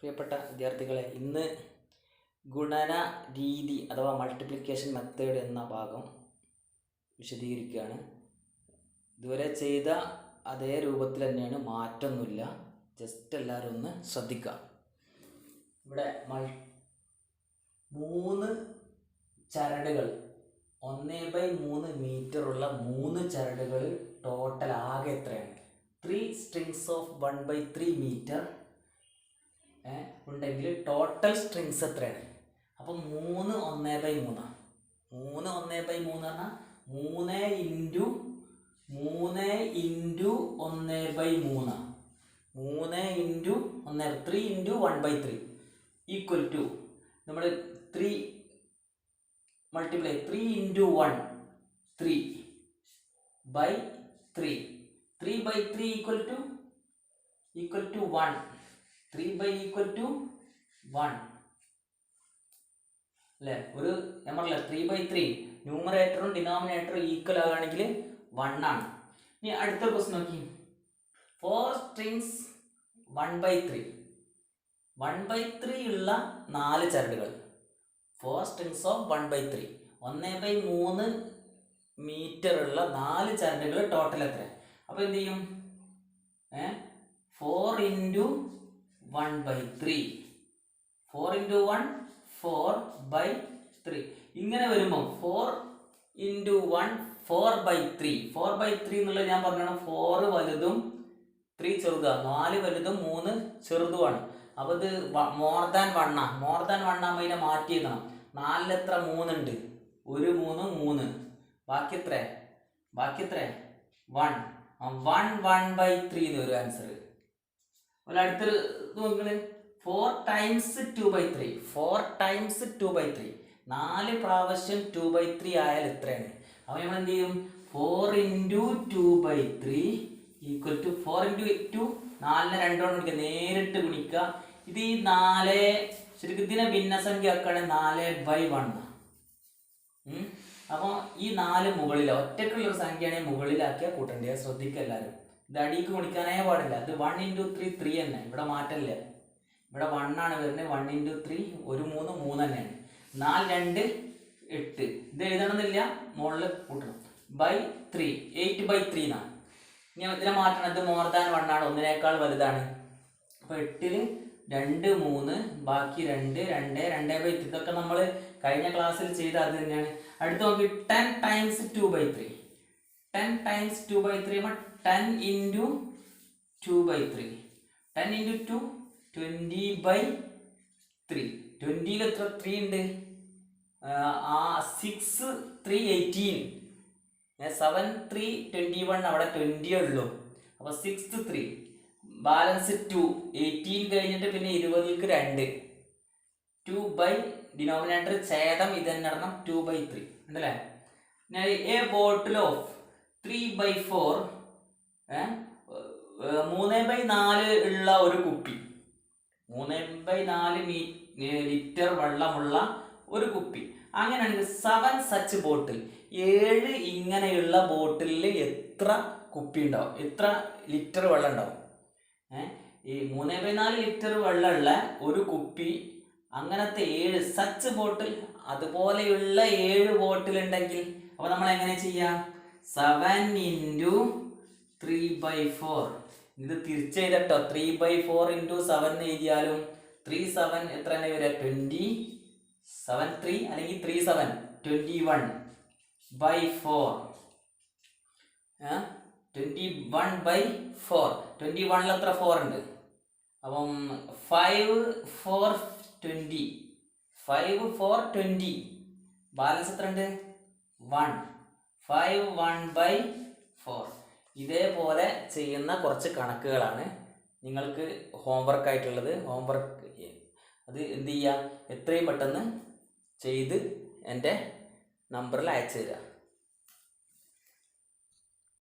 പ്രിയപ്പെട്ട വിദ്യാർത്ഥികളെ, ഇന്ന് ഗുണന രീതി അഥവാ മൾട്ടിപ്ലിക്കേഷൻ മെത്തേഡ് എന്ന ഭാഗം വിശദീകരിക്കുകയാണ്. ഇതുവരെ ചെയ്ത അതേ രൂപത്തിൽ തന്നെയാണ്, മാറ്റമൊന്നുമില്ല. ജസ്റ്റ് എല്ലാവരും ഒന്ന് ശ്രദ്ധിക്കുക. ഇവിടെ 3 ചരടുകൾ 1/3 മീറ്ററുള്ള 3 ചരടുകൾ ടോട്ടൽ ആകെ എത്രയാണ്? 3 സ്ട്രിങ്സ് ഓഫ് 1/3 മീറ്റർ ഉണ്ടെങ്കിൽ ടോട്ടൽ സ്ട്രിങ്സ് എത്രയാണ്? അപ്പം 3 1/3. 3 1/3 പറഞ്ഞാൽ 3 into 3 into 1/3. 3 into 1, 3 into 1/3 equal to നമ്മൾ 3 multiply 3 into 1 3/3. 3/3 equal to 1. 3 equal to 1 അല്ലേ? ഒരു നമ്മളല്ല 3/3 ന്യൂമറേറ്ററും ഡിനോമിനേറ്ററും ഈക്വൽ ആവുകയാണെങ്കിൽ 1 ആണ്. ഇനി അടുത്ത ക്വസ്റ്റ്യൻ നോക്കി. 4 സ്ട്രിങ്സ് 1/3. 1/3 ഉള്ള 4 ചരടുകൾ. 4 സ്ട്രിങ്സ് ഓഫ് 1/3 1/3 മീറ്റർ ഉള്ള 4 ചരടുകൾ ടോട്ടൽ എത്ര? അപ്പോൾ എന്ത് ചെയ്യും? 4 ഇൻറ്റു 1/3. 4 ഇൻറ്റു 1 4/3. ഇങ്ങനെ വരുമ്പോൾ 4 ഇൻറ്റു 1 4/3. 4/3 എന്നുള്ളത് ഞാൻ പറഞ്ഞാണ് 4 വലുതും 3 ചെറുതാണ്. 4 വലുതും 3 ചെറുതുമാണ്. അപ്പോൾ ഇത് മോർ ദാൻ 1 ആകുമ്പോൾ അതിനെ മാറ്റി എഴുതണം. 4 എത്ര? 3 ഉണ്ട്. 1 3 3. ബാക്കി എത്ര? 1. 1/3 എന്ന് ഒരു ആൻസർ. അതുപോലെ അടുത്തൊരു നോക്കുന്നത് 4 ടൈംസ് 2/3. 4 ടൈംസ് 2/3. 4 പ്രാവശ്യം 2/3 ആയാൽ എത്രയാണ്? അപ്പോൾ നമ്മൾ എന്ത് ചെയ്യും? 4 ഇൻറ്റു 2/3 ഈക്വൽ ടു 4 ഇൻറ്റു 2 4നെ 2 കൊണ്ട് ഗുണിക്കുക, നേരിട്ട് ഗുണിക്കുക. ഇത് ഈ 4 ശരിക്കും ഇതിനെ ഭിന്നസംഖ്യ ആക്കുകയാണെങ്കിൽ 4/1. അപ്പോൾ ഈ 4 മുകളിൽ ഒറ്റക്കുള്ളൊരു സംഖ്യയാണെങ്കിൽ മുകളിലാക്കിയാൽ കൂട്ടേണ്ടത് ശ്രദ്ധിക്കുക എല്ലാവരും. ഇത് അടിക്ക് ഗുണിക്കാനേ പാടില്ല. ഇത് 1 ഇൻറ്റു 3 3 തന്നെ. ഇവിടെ മാറ്റമില്ല. ഇവിടെ 1 ആണ് വരുന്നത്. 1 ഇൻറ്റു 3 1 3 3 തന്നെയാണ്. 4 2 8. ഇത് എഴുതണമെന്നില്ല, മുകളിൽ കൂട്ടണം. 3 8/3 എന്നാണ്. ഇനി ഇതിനെ മാറ്റണം. ഇത് മോർ ദാൻ 1 ആണ്, ഒന്നിനേക്കാൾ വലുതാണ്. അപ്പോൾ 8ൽ 2 3 ബാക്കി 2 2/3. ഇതൊക്കെ നമ്മൾ കഴിഞ്ഞ ക്ലാസ്സിൽ ചെയ്ത അത് തന്നെയാണ്. അടുത്ത് നോക്കി 10 ടൈംസ് 2/3. 10 times 2/3 10 into 2/3. 10 ഇൻറ്റു 2 20/3. 20ൽ എത്ര 3 ഉണ്ട്? 6 3 18. 7 3 21. അവിടെ 20 ഉള്ളൂ. അപ്പോൾ 6 3 ബാലൻസ് 2. 18 കഴിഞ്ഞിട്ട് പിന്നെ 20ക്ക് 2. 2 ഡിനോമിനേറ്റർ ഛേദം ഇത് തന്നെ ഇടണം. 2/3 ഉണ്ടല്ലേ? എ ബോട്ടിൽ ഓഫ് 3/4 3/4 ഉള്ള ഒരു കുപ്പി. 3/4 ലിറ്റർ വെള്ളമുള്ള ഒരു കുപ്പി. അങ്ങനെയാണെങ്കിൽ 7 സച്ച് ബോട്ടിൽ 7 ഇങ്ങനെയുള്ള ബോട്ടിലിൽ എത്ര കുപ്പി ഉണ്ടാവും? എത്ര ലിറ്റർ വെള്ളം ഉണ്ടാവും? ഈ 3/4 ലിറ്റർ വെള്ളമുള്ള ഒരു കുപ്പി, അങ്ങനത്തെ 7 സച്ച് ബോട്ടിൽ, അതുപോലെയുള്ള 7 ബോട്ടിൽ ഉണ്ടെങ്കിൽ അപ്പോൾ നമ്മൾ എങ്ങനെ ചെയ്യാം? 7 ഇൻറ്റു 3/4. ഇത് തിരിച്ചെഴുതട്ടോ. 3/4 ഇൻറ്റു 7 എഴുതിയാലും 3 7 എത്ര തന്നെ വരിക? 20. 7 3 അല്ലെങ്കിൽ 3 7 21/4. 21/4. 21ൽ എത്ര 4 ഉണ്ട്? അപ്പം 5 4 20. 5 4 20. ബാലൻസ് എത്ര ഉണ്ട്? 1. 5 1/4. ഇതേപോലെ ചെയ്യുന്ന കുറച്ച് കണക്കുകളാണ് നിങ്ങൾക്ക് ഹോംവർക്ക് ആയിട്ടുള്ളത്. ഹോംവർക്ക് അത് എന്ത് ചെയ്യുക? എത്രയും പെട്ടെന്ന് ചെയ്ത് എൻ്റെ നമ്പറിൽ അയച്ചു തരിക.